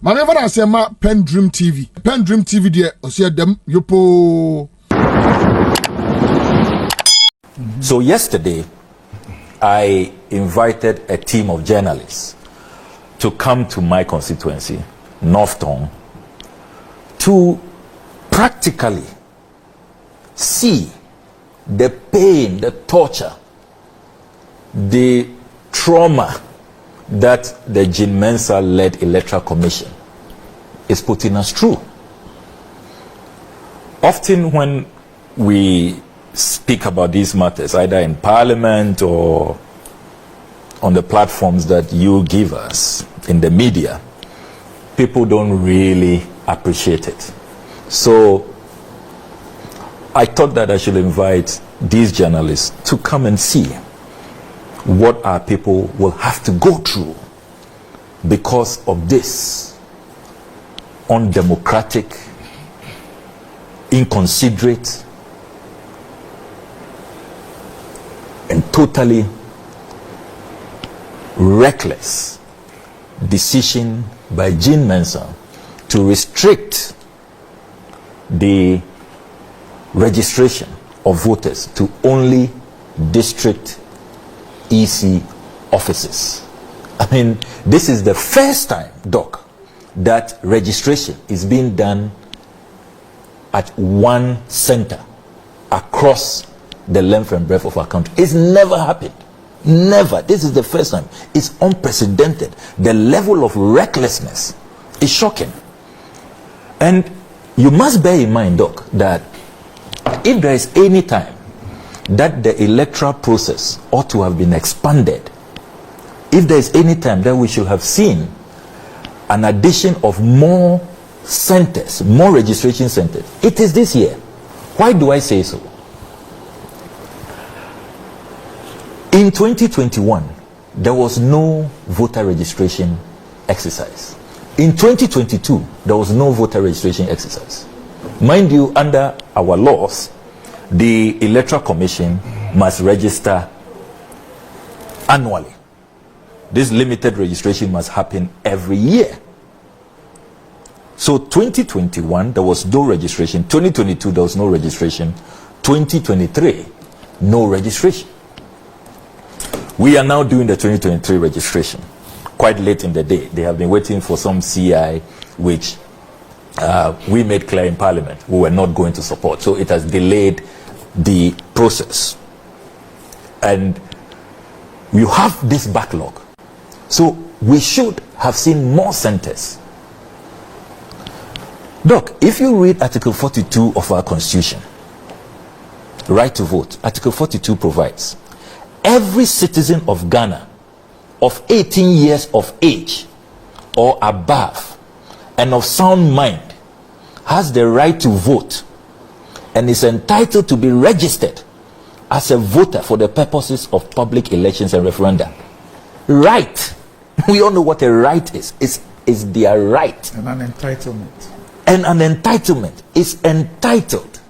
Manever I say ma PENDREAM TV. PENDREAM TV there osia dem yopo. So yesterday I invited a team of journalists to come to my constituency, Northton, to practically see the pain, the torture, the trauma that the Mensah-led Electoral Commission is putting us through. Often when we speak about these matters, either in Parliament or on the platforms that you give us in the media, people don't really appreciate it. So I thought that I should invite these journalists to come and see what our people will have to go through because of this undemocratic, inconsiderate, and totally reckless decision by Mensah to restrict the registration of voters to only district EC offices. I mean, this is the first time, Doc, that registration is being done at one center across the length and breadth of our country. It's never happened. Never. This is the first time. It's unprecedented. The level of recklessness is shocking. And you must bear in mind, Doc, that if there is any time that the electoral process ought to have been expanded, if there is any time that we should have seen an addition of more centers, more registration centers, it is this year. Why do I say so? In 2021, there was no voter registration exercise. In 2022, there was no voter registration exercise. Mind you, under our laws, the Electoral Commission must register annually. This limited registration must happen every year. So 2021, there was no registration. 2022, there was no registration. 2023, no registration. We are now doing the 2023 registration. Quite late in the day. They have been waiting for some CI, which we made clear in Parliament we were not going to support. So it has delayed the process. And you have this backlog. So we should have seen more centers. Doc, if you read Article 42 of our Constitution, right to vote, Article 42 provides every citizen of Ghana of 18 years of age or above and of sound mind has the right to vote and is entitled to be registered as a voter for the purposes of public elections and referenda. Right. We all know what a right is. It's their right. And an entitlement. And an entitlement is entitled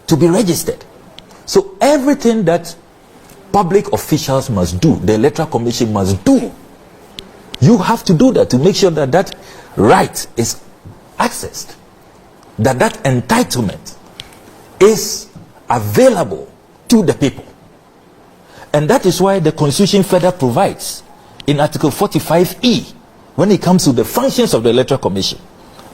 to be registered. So everything that public officials must do, the Electoral Commission must do, you have to do that to make sure that that right is accessed, that that entitlement is available to the people. And that is why the Constitution further provides in Article 45E, when it comes to the functions of the Electoral Commission,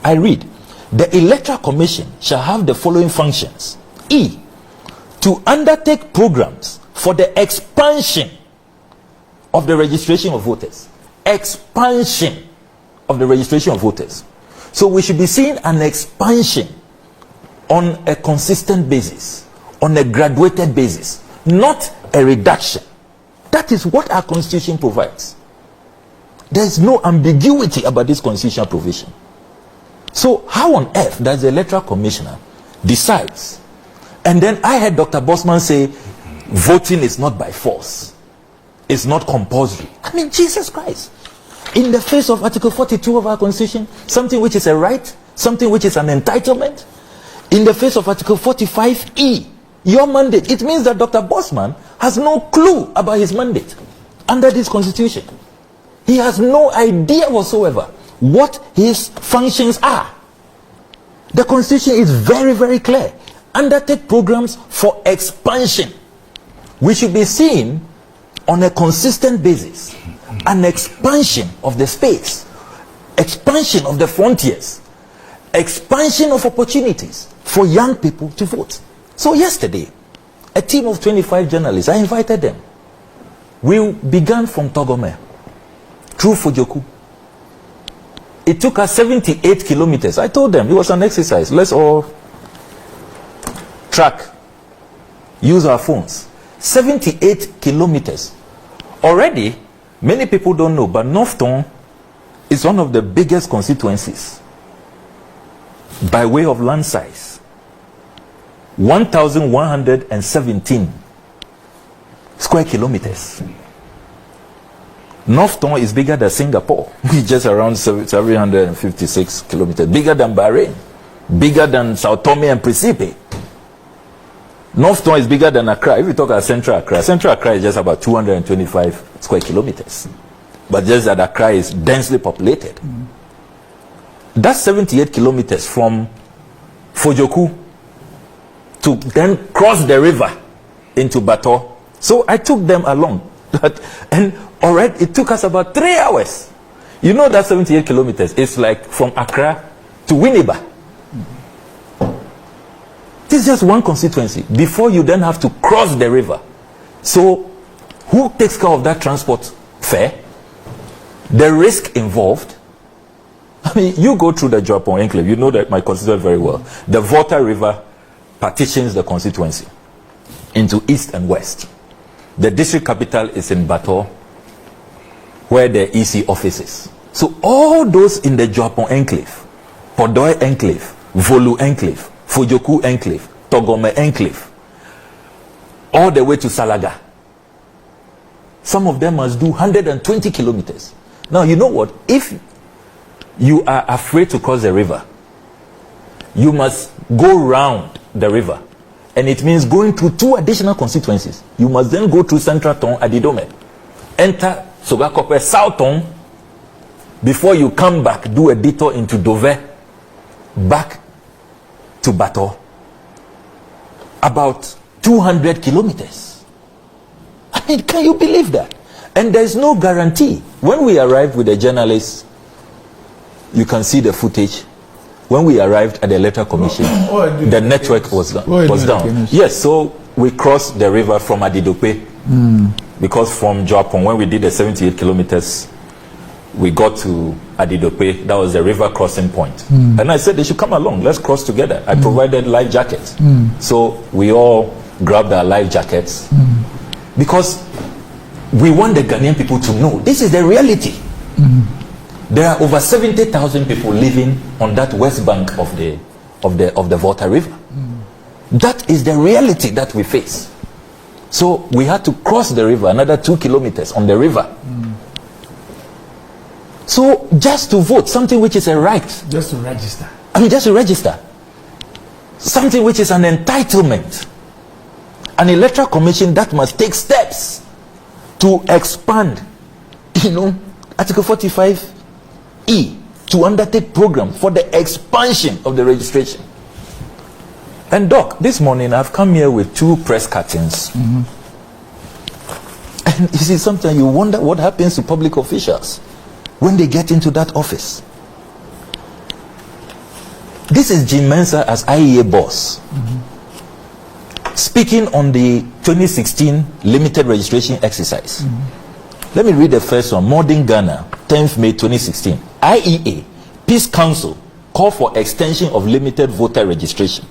I read, the Electoral Commission shall have the following functions. E, to undertake programs for the expansion of the registration of voters. Expansion of the registration of voters. So we should be seeing an expansion on a consistent basis, on a graduated basis, not a reduction. That is what our Constitution provides. There is no ambiguity about this constitutional provision. So how on earth does the Electoral Commissioner decides? And then I heard Dr. Bosman say, voting is not by force. It's not compulsory. I mean, Jesus Christ. In the face of Article 42 of our Constitution, something which is a right, something which is an entitlement, in the face of Article 45E, your mandate, it means that Dr. Bosman has no clue about his mandate under this Constitution. He has no idea whatsoever what his functions are. The Constitution is very, very clear. Undertake programs for expansion. We should be seen on a consistent basis. An expansion of the space, expansion of the frontiers, expansion of opportunities for young people to vote. So yesterday, a team of 25 journalists, I invited them. We began from Togome, through Fujoku. It took us 78 kilometers. I told them it was an exercise. Let's all track, use our phones. 78 kilometers. Already, many people don't know, but Northton is one of the biggest constituencies by way of land size. 1,117 square kilometers. Northton is bigger than Singapore, just around 756 kilometers. Bigger than Bahrain, bigger than Sao Tome and Principe. Northton is bigger than Accra. If you talk about Central Accra is just about 225 square kilometers. But just that Accra is densely populated. That's 78 kilometers from Fujoku to then cross the river into Bato. So I took them along. And already it took us about 3 hours. You know that 78 kilometers is like from Accra to Winneba. This is just one constituency before you then have to cross the river. So who takes care of that transport fare? The risk involved. I mean, you go through the Japon enclave, you know that my constituency very well. The Volta River partitions the constituency into east and west. The district capital is in Bato, where the EC office is. So all those in the Japon enclave, Podoi enclave, Volu enclave, Fujoku enclave, Togome enclave, all the way to Salaga. Some of them must do 120 kilometers. Now, you know what? If you are afraid to cross the river, you must go round the river. And it means going through 2 additional constituencies. You must then go through Central Ton, Adidome, enter Sogakope, South Ton, before you come back, do a detour into Dove, back to Bato. About 200 kilometers. I mean, can you believe that? And there's no guarantee. When we arrived with the journalists, you can see the footage. When we arrived at the Electoral Commission, the network was down. Yes, so we crossed the river from Adidope, because from Japan, when we did the 78 kilometers, we got to Adidope. That was the river crossing point. And I said they should come along, let's cross together. I provided life jackets. So we all grabbed our life jackets, because we want the Ghanaian people to know this is the reality. There are over 70,000 people living on that west bank of the Volta River. That is the reality that we face. So we had to cross the river, another 2 kilometers on the river. So just to vote, something which is a right. Just to register. I mean, just to register. Something which is an entitlement. An electoral commission that must take steps to expand, Article 45. To undertake program for the expansion of the registration. And Doc, this morning I've come here with 2 press cuttings. And you see, sometimes you wonder what happens to public officials when they get into that office. This is Jim Mensah as IEA boss, speaking on the 2016 limited registration exercise. Let me read the first one. Modern Ghana, 10th May 2016. IEA, Peace Council, call for extension of limited voter registration.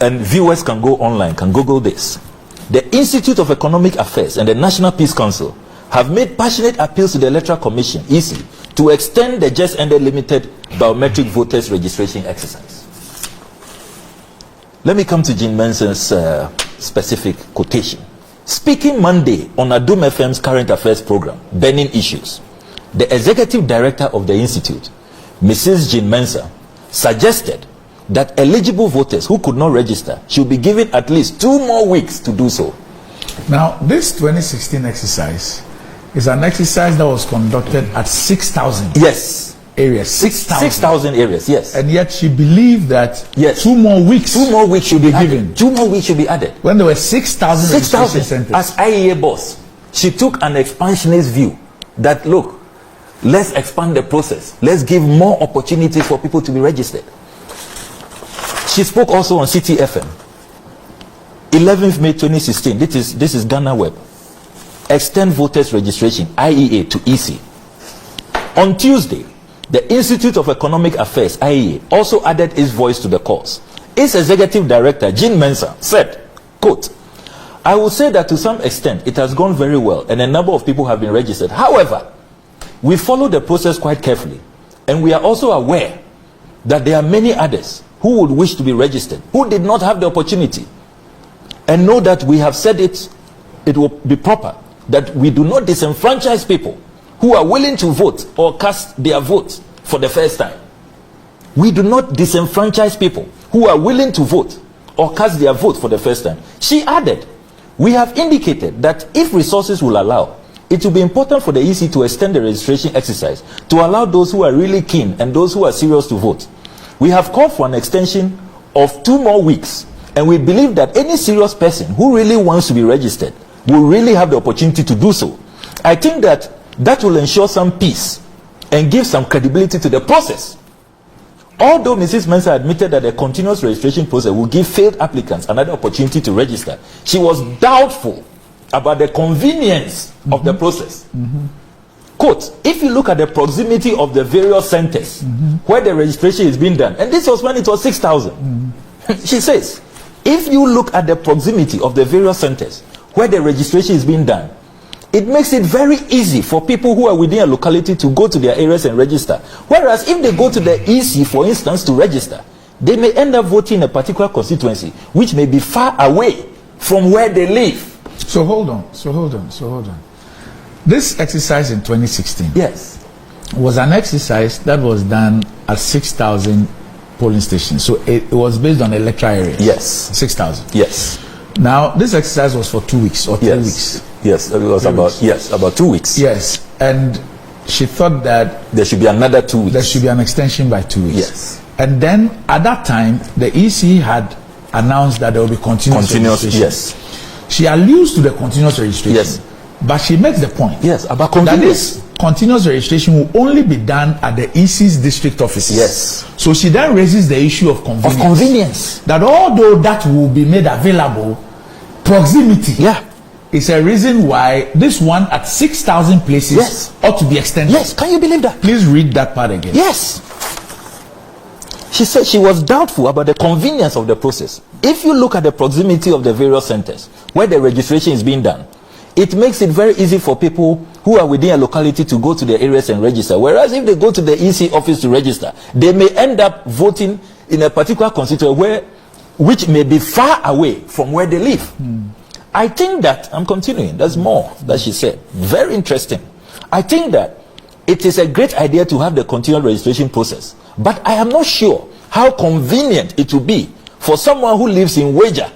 And viewers can go online, can Google this. The Institute of Economic Affairs and the National Peace Council have made passionate appeals to the Electoral Commission, EC, to extend the just ended limited biometric voters registration exercise. Let me come to Jim Mensah's specific quotation. Speaking Monday on Adum FM's current affairs program, Burning Issues, the executive director of the institute, Mrs. Jim Mensah, suggested that eligible voters who could not register should be given at least 2 more weeks to do so. Now, this 2016 exercise It's an exercise that was conducted at 6,000 Yes. areas. 6,000 areas, yes. And yet she believed that Yes. 2 more weeks should be given. added. 2 more weeks should be added. When there were 6,000 registration 6,000. centers. As IEA boss, she took an expansionist view that, look, let's expand the process. Let's give more opportunities for people to be registered. She spoke also on City FM. 11th May 2016. This is Ghana Web. Extend voters registration, IEA to EC. On Tuesday, the Institute of Economic Affairs, IEA, also added its voice to the cause. Its executive director, Mensah, said, quote, I will say that to some extent it has gone very well and a number of people have been registered. However, we follow the process quite carefully and we are also aware that there are many others who would wish to be registered, who did not have the opportunity, and know that we have said it will be proper that we do not disenfranchise people who are willing to vote or cast their vote for the first time. We do not disenfranchise people who are willing to vote or cast their vote for the first time. She added, we have indicated that if resources will allow, it will be important for the EC to extend the registration exercise to allow those who are really keen and those who are serious to vote. We have called for an extension of 2 more weeks, and we believe that any serious person who really wants to be registered will really have the opportunity to do so. I think that will ensure some peace and give some credibility to the process. Although Mrs. Mensah admitted that a continuous registration process will give failed applicants another opportunity to register, she was doubtful about the convenience of the process. Quote, if you look at the proximity of the various centers where the registration is being done, and this was when it was 6,000, she says, if you look at the proximity of the various centers where the registration is being done, it makes it very easy for people who are within a locality to go to their areas and register. Whereas if they go to the EC, for instance, to register, they may end up voting in a particular constituency which may be far away from where they live. So hold on. This exercise in 2016, yes, was an exercise that was done at 6,000 polling stations. So it was based on electoral areas. Yes. 6,000. Yes. Now this exercise was for 2 weeks or 3 weeks. Yes, it was about 2 weeks. Yes, and she thought that there should be another 2 weeks. There should be an extension by 2 weeks. Yes. And then at that time, the EC had announced that there will be continuous registration. Yes. She alludes to the continuous registration. Yes. But she makes the point. Yes, about convenience. That this continuous registration will only be done at the EC's district offices. Yes. So she then raises the issue of convenience. That although that will be made available, proximity is a reason why this one at 6,000 places ought to be extended. Yes, can you believe that? Please read that part again. Yes. She said she was doubtful about the convenience of the process. If you look at the proximity of the various centers where the registration is being done, it makes it very easy for people who are within a locality to go to their areas and register. Whereas if they go to the EC office to register, they may end up voting in a particular constituency which may be far away from where they live. I think that, I'm continuing, there's more that she said. Very interesting. I think that it is a great idea to have the continual registration process, but I am not sure how convenient it will be for someone who lives in Wager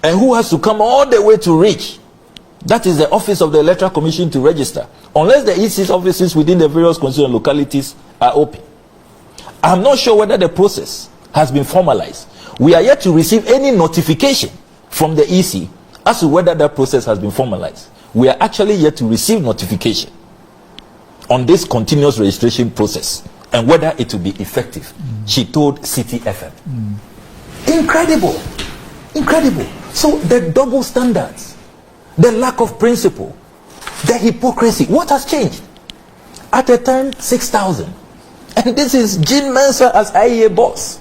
and who has to come all the way to reach. That is the office of the Electoral Commission to register, unless the EC's offices within the various constituent localities are open. I'm not sure whether the process has been formalized. We are yet to receive any notification from the EC as to whether that process has been formalized. We are actually yet to receive notification on this continuous registration process and whether it will be effective. She told City FM. Incredible. So the double standards, the lack of principle, the hypocrisy, what has changed? At a time, 6,000. And this is Mensah as IEA boss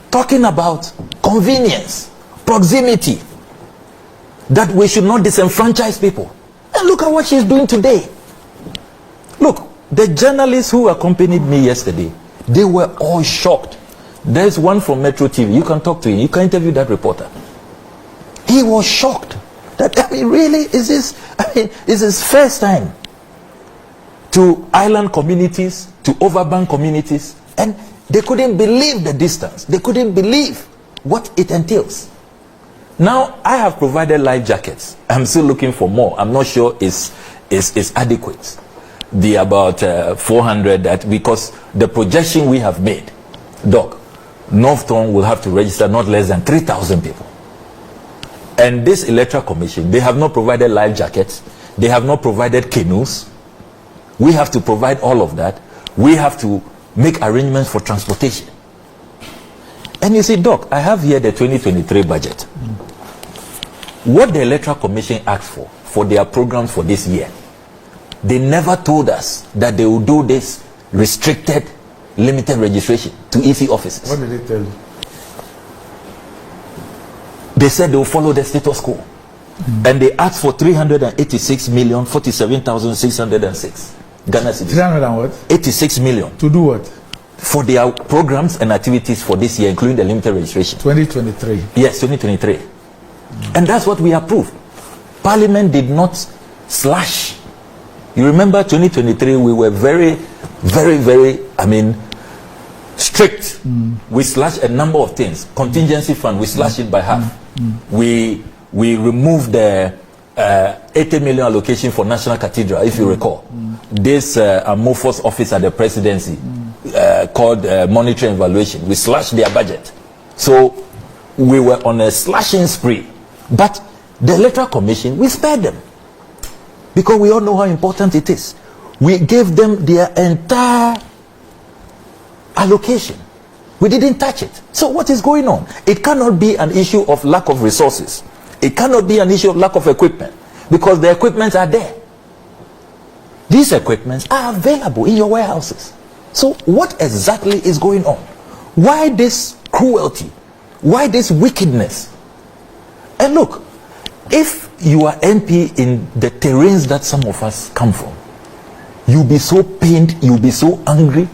talking about convenience, proximity, that we should not disenfranchise people. And look at what she's doing today. Look, the journalists who accompanied me yesterday, they were all shocked. There's one from Metro TV. You can talk to him. You can interview that reporter. He was shocked. That, really, is this first time to island communities, to overbank communities, and they couldn't believe the distance. They couldn't believe what it entails. Now, I have provided life jackets. I'm still looking for more. I'm not sure it's is adequate. The about 400 that, because the projection we have made, Doc, Northton will have to register not less than 3,000 people. And this electoral commission, they have not provided life jackets, they have not provided canoes. We have to provide all of that. We have to make arrangements for transportation. And you see, Doc, I have here the 2023 budget. What the electoral commission asked for their programs for this year, they never told us that they will do this restricted, limited registration to EC offices. What did they tell you? They said they will follow the status quo. And they asked for 386,047,606 Ghana cedis. 300 and what? 86 million. To do what? For their programs and activities for this year, including the limited registration. 2023. Yes, 2023. And that's what we approved. Parliament did not slash. You remember 2023, we were very, strict. We slashed a number of things. Contingency fund, we slashed it by half. We removed the 80 million allocation for National Cathedral, if you recall. This amorphous office at the presidency called monetary evaluation, we slashed their budget. So we were on a slashing spree. But the electoral commission, we spared them, because we all know how important it is. We gave them their entire allocation. We didn't touch it. So what is going on? It cannot be an issue of lack of resources. It cannot be an issue of lack of equipment, because the equipment are there. These equipments are available in your warehouses. So what exactly is going on? Why this cruelty? Why this wickedness? And look, if you are MP in the terrains that some of us come from, you'll be so pained, you'll be so angry,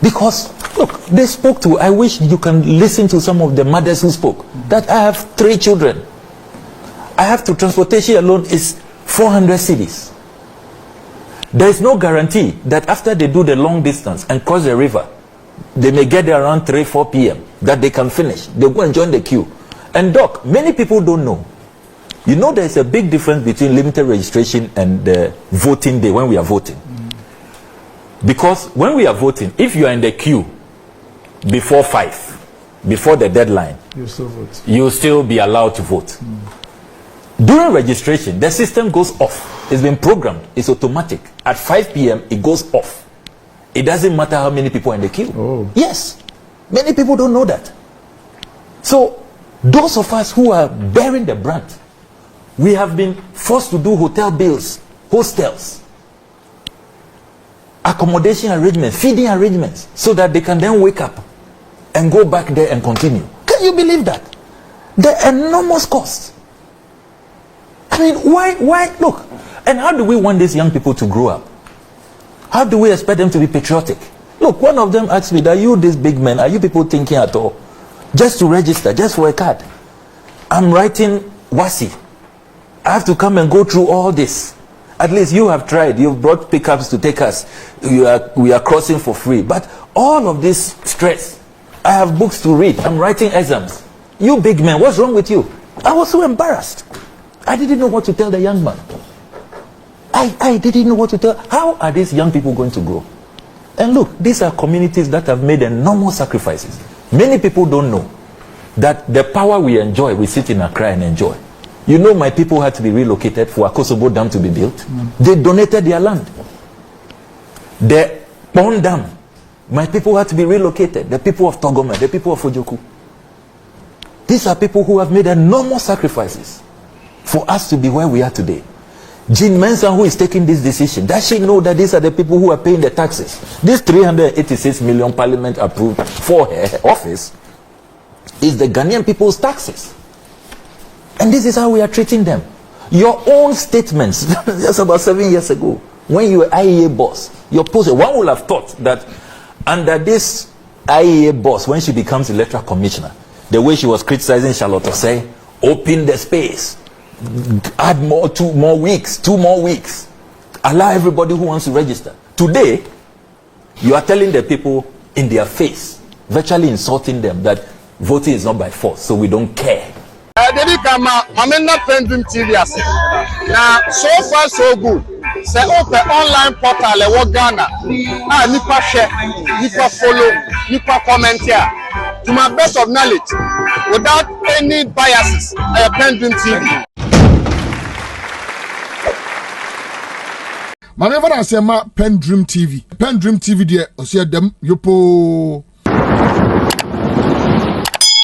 because look, they spoke to, I wish you can listen to some of the mothers who spoke, that I have 3 children. I have to, transportation alone is 400 cedis. There is no guarantee that after they do the long distance and cross the river, they may get there around 3-4 p.m. that they can finish. They go and join the queue. And Doc, many people don't know. You know, there is a big difference between limited registration and the voting day when we are voting. Because when we are voting, if you are in the queue before 5, before the deadline, You still vote. you will still be allowed to vote. During registration, the system goes off. It's been programmed. It's automatic. At 5 p.m., it goes off. It doesn't matter how many people are in the queue. Oh. Yes. Many people don't know that. So, those of us who are bearing the brunt, we have been forced to do hotel bills, hostels, accommodation arrangements, feeding arrangements, so that they can then wake up and go back there and continue. Can you believe that? The enormous cost. I mean, why? Look, and how do we want these young people to grow up? How do we expect them to be patriotic? Look, one of them asked me, are you these big men, are you people thinking at all? Just to register, just for a card. I'm writing WASI. I have to come and go through all this. At least you have tried. You've brought pickups to take us. We are crossing for free. But all of this stress, I have books to read. I'm writing exams. You big men, what's wrong with you? I was so embarrassed. I didn't know what to tell the young man. I didn't know what to tell. How are these young people going to grow? And look, these are communities that have made enormous sacrifices. Many people don't know that the power we enjoy, we sit in Accra and enjoy. You know, my people had to be relocated for Akosobo Dam to be built. They donated their land. The Pond Dam, my people had to be relocated. The people of Togoma, the people of Ojoku. These are people who have made enormous sacrifices for us to be where we are today. Jean Mensah, who is taking this decision, does she know that these are the people who are paying the taxes? This 386 million parliament approved for her office is the Ghanaian people's taxes. And this is how we are treating them. Your own statements, just about 7 years ago, when you were IEA boss, your post, one would have thought that under this IEA boss, when she becomes electoral commissioner, the way she was criticizing Charlotte Osei, open the space, add two more weeks, allow everybody who wants to register. Today, you are telling the people in their face, virtually insulting them, that voting is not by force, so we don't care. PENDREAM TV. Now, so far so good. say open online portal e wo Ghana nipa share nipa follow nipa comment here to my best of knowledge without any biases Pendream TV. Maneva na say ma Pendream TV. Pendream TV there o say dem yopo